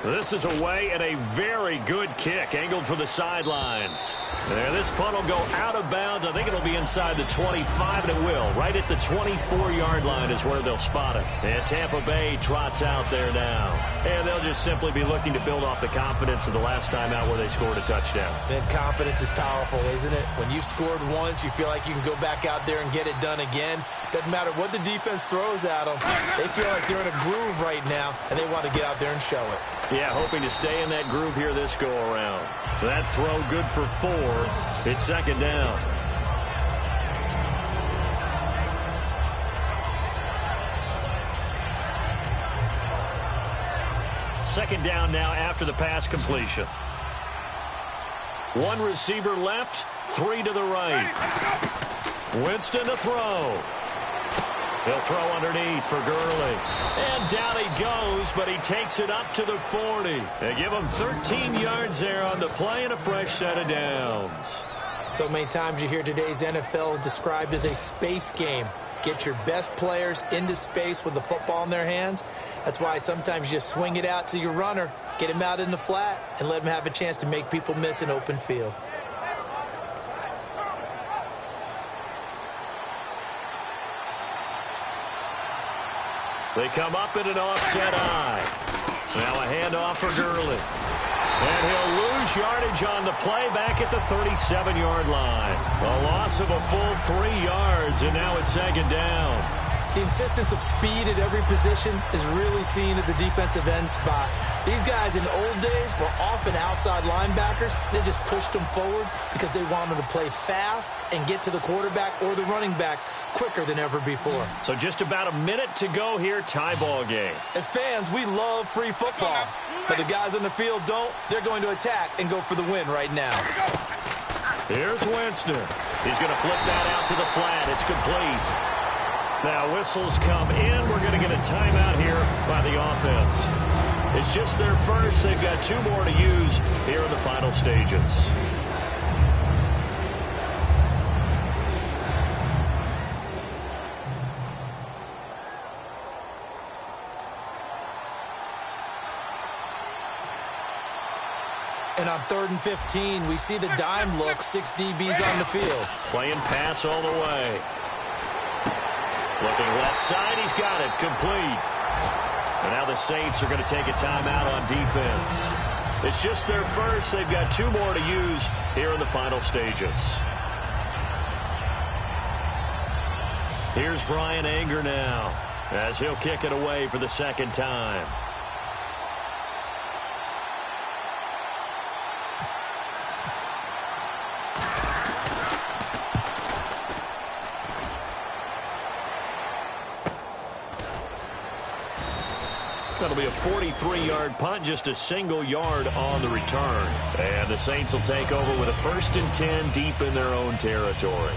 This is away, and a very good kick angled for the sidelines. And this punt will go out of bounds. I think it'll be inside the 25, and it will. Right at the 24-yard line is where they'll spot it. And Tampa Bay trots out there now. And they'll just simply be looking to build off the confidence of the last time out where they scored a touchdown. Then confidence is powerful, isn't it? When you've scored once, you feel like you can go back out there and get it done again. Doesn't matter what the defense throws at them. They feel like they're in a groove right now, and they want to get out there and show it. Yeah, hoping to stay in that groove here this go-around. That throw good for 4. It's 2nd down. Second down now after the pass completion. 1 receiver left, 3 to the right. Winston to throw. He'll throw underneath for Gurley. And down he goes, but he takes it up to the 40. They give him 13 yards there on the play and a fresh set of downs. So many times you hear today's NFL described as a space game. Get your best players into space with the football in their hands. That's why sometimes you swing it out to your runner, get him out in the flat, and let him have a chance to make people miss an open field. They come up in an offset eye. Now a handoff for Gurley. And he'll lose yardage on the play back at the 37-yard line. A loss of a full 3 yards, and now it's 2nd down. The insistence of speed at every position is really seen at the defensive end spot. These guys in the old days were often outside linebackers. They just pushed them forward because they wanted to play fast and get to the quarterback or the running backs quicker than ever before. So just about a minute to go here, tie ball game. As fans, we love free football. But the guys on the field don't. They're going to attack and go for the win right now. Here's Winston. He's going to flip that out to the flat. It's complete. Now whistles come in. We're going to get a timeout here by the offense. It's just their first. They've got 2 more to use here in the final stages. And on 3rd and 15, we see the dime look, 6 DBs on the field. Playing pass all the way. Looking left side, he's got it, complete. And now the Saints are going to take a timeout on defense. It's just their first. They've got 2 more to use here in the final stages. Here's Brian Anger now, as he'll kick it away for the 2nd time. That'll be a 43-yard punt, just a single yard on the return. And the Saints will take over with a 1st and 10 deep in their own territory.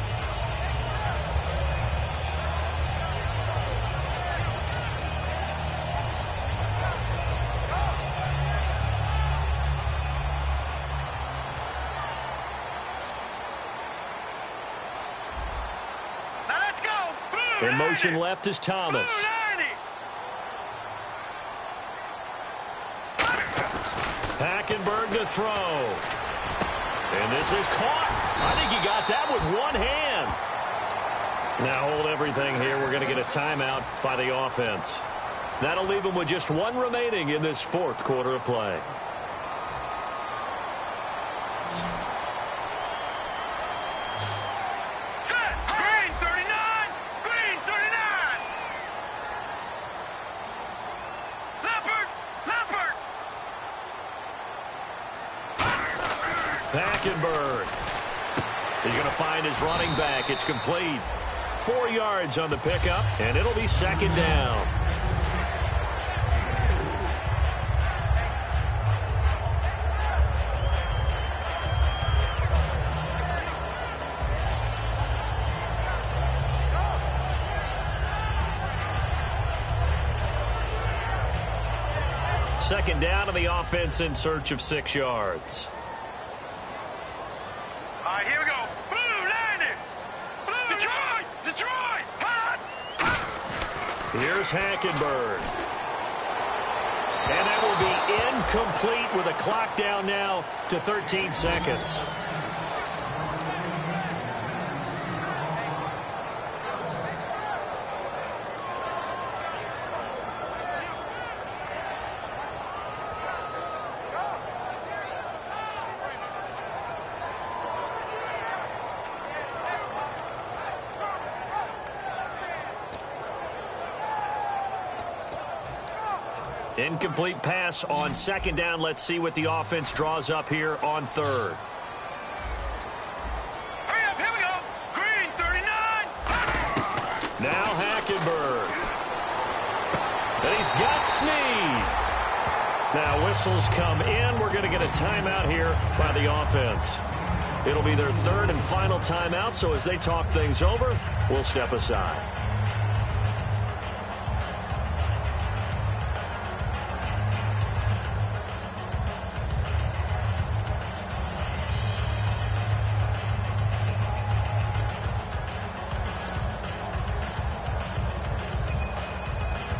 Now let's go. In motion left is Thomas. Hackenberg to throw. And this is caught. I think he got that with one hand. Now hold everything here. We're going to get a timeout by the offense. That'll leave them with just 1 remaining in this 4th quarter of play. Hackenberg. He's going to find his running back. It's complete. 4 yards on the pickup, and it'll be 2nd down. Second down, and the offense in search of 6 yards. All right, here we go. Blue, landing. Blue, Detroit, Detroit. Hot. Here's Hackenberg. And that will be incomplete with a clock down now to 13 seconds. Incomplete pass on second down. Let's see what the offense draws up here on third. Hurry up, here we go. Green, 39. Now Hackenberg. And he's got Snead. Now whistles come in. We're going to get a timeout here by the offense. It'll be their third and final timeout, so as they talk things over, we'll step aside.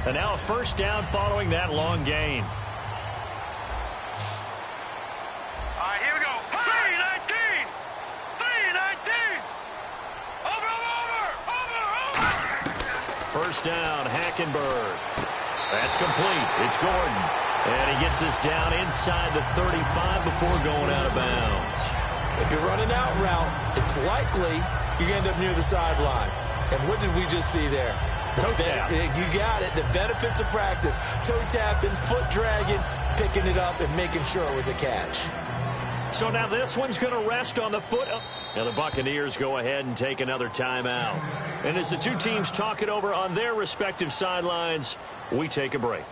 And now a first down following that long gain. All right, here we go. 319. 319. Over. First down, Hackenberg. That's complete. It's Gordon. And he gets us down inside the 35 before going out of bounds. If you're running out route, it's likely you're going to end up near the sideline. And what did we just see there? Toe tap. You got it. The benefits of practice. Toe tapping, foot dragging, picking it up, and making sure it was a catch. So now this one's going to rest on the foot. Now the Buccaneers go ahead and take another timeout. And as the two teams talk it over on their respective sidelines, we take a break.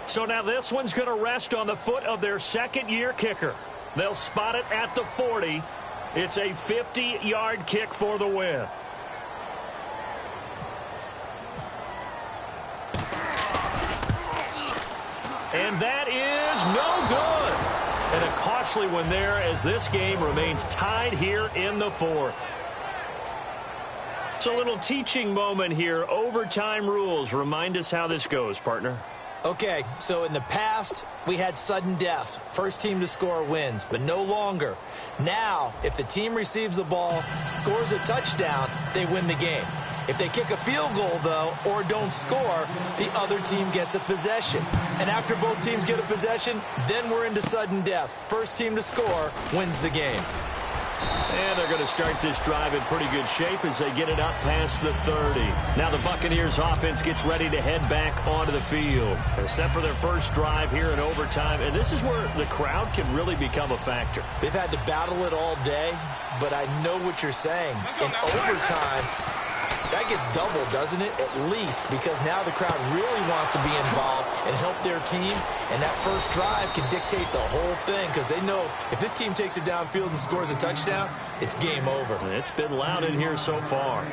So now this one's going to rest on the foot of their second-year kicker. They'll spot it at the 40. It's a 50-yard kick for the win. And that is no good. And a costly one there as this game remains tied here in the fourth. So a little teaching moment here. Overtime rules. Remind us how this goes, partner. Okay, so in the past, we had sudden death. First team to score wins, but no longer. Now, if the team receives the ball, scores a touchdown, they win the game. If they kick a field goal, though, or don't score, the other team gets a possession. And after both teams get a possession, then we're into sudden death. First team to score wins the game. And they're going to start this drive in pretty good shape as they get it up past the 30. Now the Buccaneers offense gets ready to head back onto the field. They're set for their first drive here in overtime, and this is where the crowd can really become a factor. They've had to battle it all day, but I know what you're saying. In overtime, that gets doubled, doesn't it? At least, because now the crowd really wants to be involved and help their team, and that first drive can dictate the whole thing because they know if this team takes it downfield and scores a touchdown, it's game over. It's been loud in here so far.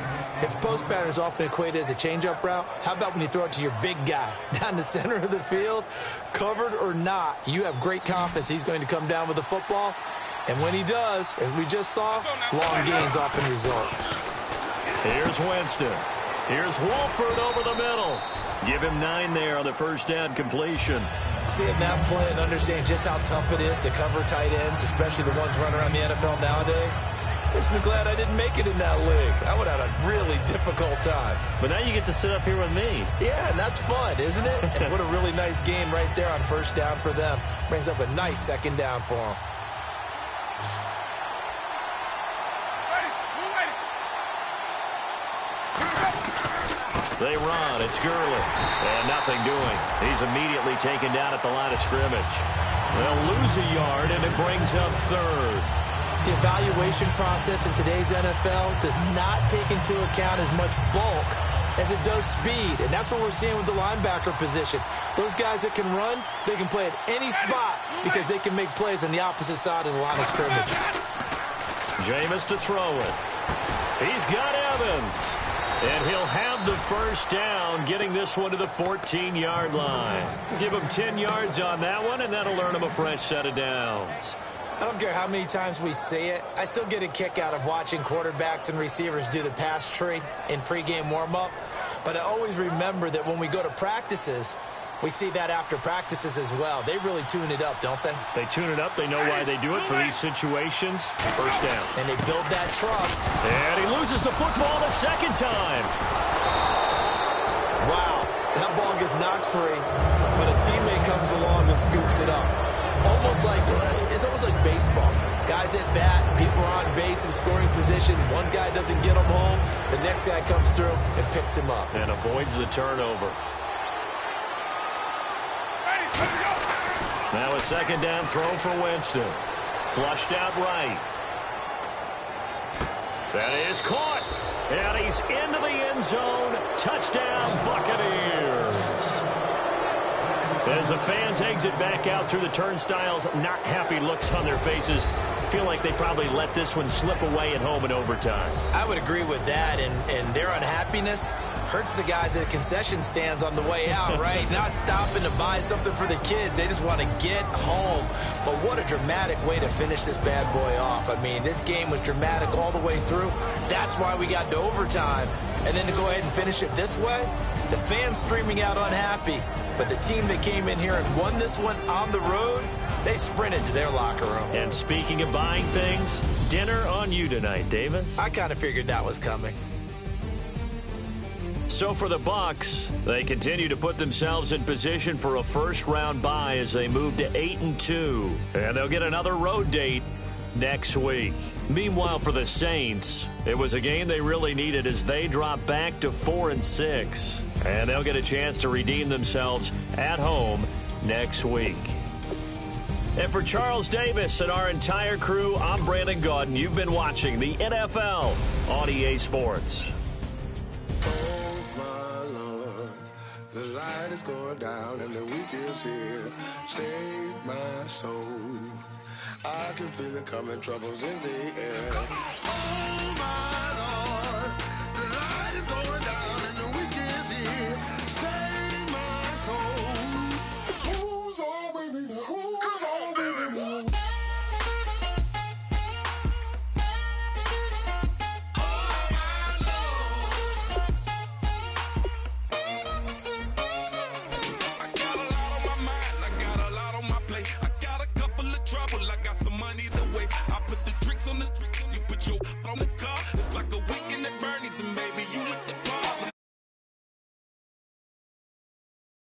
If post pattern is often equated as a change-up route, how about when you throw it to your big guy down the center of the field? Covered or not, you have great confidence he's going to come down with the football, and when he does, as we just saw, long gains often result. Here's Winston. Here's Wolford over the middle. Give him 9 there on the first down completion. Seeing that play and understanding just how tough it is to cover tight ends, especially the ones running around the NFL nowadays, makes me glad I didn't make it in that league. I would have had a really difficult time. But now you get to sit up here with me. Yeah, and that's fun, isn't it? And what a really nice game right there on first down for them. Brings up a nice second down for them. They run. It's Gurley. And nothing doing. He's immediately taken down at the line of scrimmage. They'll lose a yard, and it brings up third. The evaluation process in today's NFL does not take into account as much bulk as it does speed. And that's what we're seeing with the linebacker position. Those guys that can run, they can play at any spot because they can make plays on the opposite side of the line of scrimmage. Jameis to throw it. He's got Evans. And he'll have the first down, getting this one to the 14-yard line. Give him 10 yards on that one, and that'll earn him a fresh set of downs. I don't care how many times we see it. I still get a kick out of watching quarterbacks and receivers do the pass tree in pregame warm-up. But I always remember that when we go to practices, we see that after practices as well. They really tune it up, don't they? They tune it up. They know why they do it for these situations. First down. And they build that trust. And he loses the football the second time. Wow. That ball gets knocked free, but a teammate comes along and scoops it up. It's almost like baseball. Guys at bat, people are on base in scoring position. One guy doesn't get him home. The next guy comes through and picks him up. And avoids the turnover. Now a second down throw for Winston. Flushed out right. That is caught. And he's into the end zone. Touchdown, Buccaneers. As the fans exit back out through the turnstiles, not happy looks on their faces. Feel like they probably let this one slip away at home in overtime. I would agree with that, and their unhappiness hurts the guys at concession stands on the way out, right? Not stopping to buy something for the kids. They just want to get home. But what a dramatic way to finish this bad boy off. I mean, this game was dramatic all the way through. That's why we got to overtime. And then to go ahead and finish it this way, the fans streaming out unhappy. But the team that came in here and won this one on the road, they sprinted to their locker room. And speaking of buying things, dinner on you tonight, Davis. I kind of figured that was coming. So for the Bucs, they continue to put themselves in position for a first-round bye as they move to 8-2. And they'll get another road date next week. Meanwhile, for the Saints, it was a game they really needed as they drop back to 4-6. And they'll get a chance to redeem themselves at home next week. And for Charles Davis and our entire crew, I'm Brandon Gaudin. You've been watching the NFL on EA Sports. The light is going down and the week is here. Save my soul. I can feel it coming, troubles in the air. Oh my Lord, the light is going down and the week is here. Save my soul. Who's on with me? Who's on with me? I got a couple of trouble, I got some money to waste. I put the drinks on the